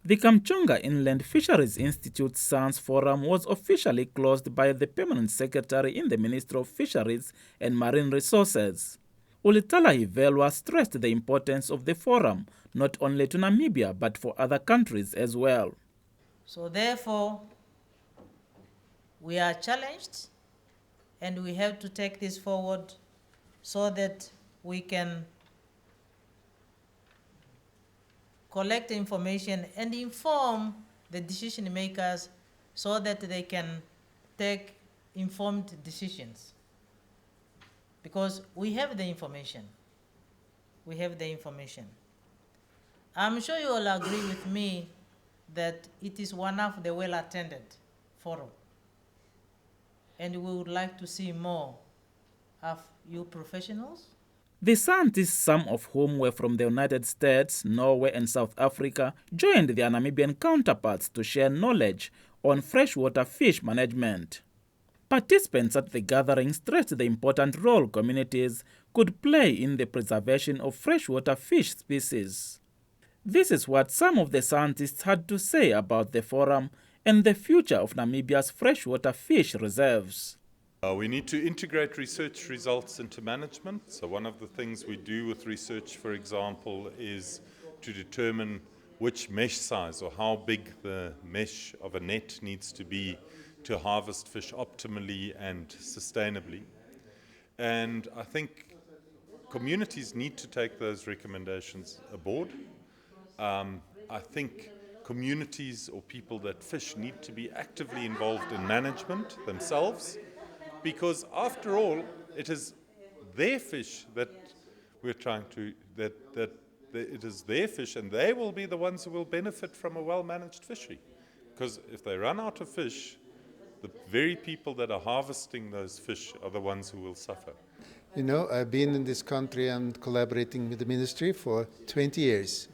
The Kamchonga Inland Fisheries Institute Science Forum was officially closed by the Permanent Secretary in the Ministry of Fisheries and Marine Resources. Ulitala Hivelwa stressed the importance of the forum not only to Namibia but for other countries as well. So therefore, we are challenged and we have to take this forward so that we can collect information and inform the decision makers so that they can take informed decisions. Because we have the information. We have the information. I'm sure you will agree with me that it is one of the well-attended forum. And we would like to see more of you professionals. The scientists, some of whom were from the United States, Norway and South Africa, joined their Namibian counterparts to share knowledge on freshwater fish management. Participants at the gathering stressed the important role communities could play in the preservation of freshwater fish species. This is what some of the scientists had to say about the forum and the future of Namibia's freshwater fish reserves. We need to integrate research results into management. So one of the things we do with research, for example, is to determine which mesh size or how big the mesh of a net needs to be to harvest fish optimally and sustainably. And I think communities need to take those recommendations aboard. I think communities or people that fish need to be actively involved in management themselves, because after all, it is their fish that we're trying to, it is their fish, and they will be the ones who will benefit from a well-managed fishery. Because if they run out of fish, the very people that are harvesting those fish are the ones who will suffer. You know, I've been in this country and collaborating with the ministry for 20 years.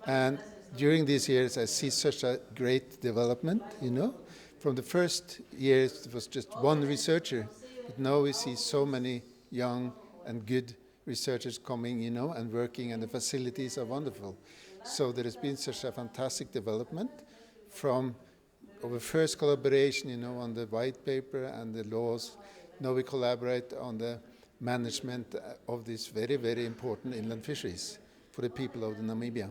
And during these years, I see such a great development, you know. From the first years, it was just one researcher, but now we see so many young and good researchers coming, you know, and working, and the facilities are wonderful. So there has been such a fantastic development from our first collaboration, you know, on the white paper and the laws. Now we collaborate on the management of these very, very important inland fisheries for the people of Namibia.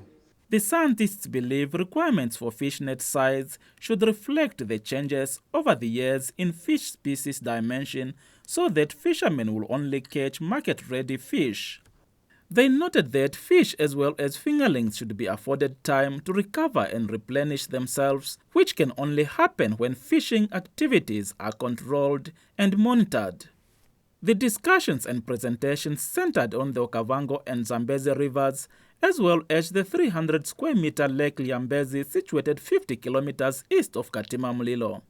The scientists believe requirements for fish net size should reflect the changes over the years in fish species dimension so that fishermen will only catch market-ready fish. They noted that fish as well as fingerlings should be afforded time to recover and replenish themselves, which can only happen when fishing activities are controlled and monitored. The discussions and presentations centered on the Okavango and Zambezi rivers, as well as the 300 square meter Lake Lyambezi situated 50 kilometers east of Katima Mulilo.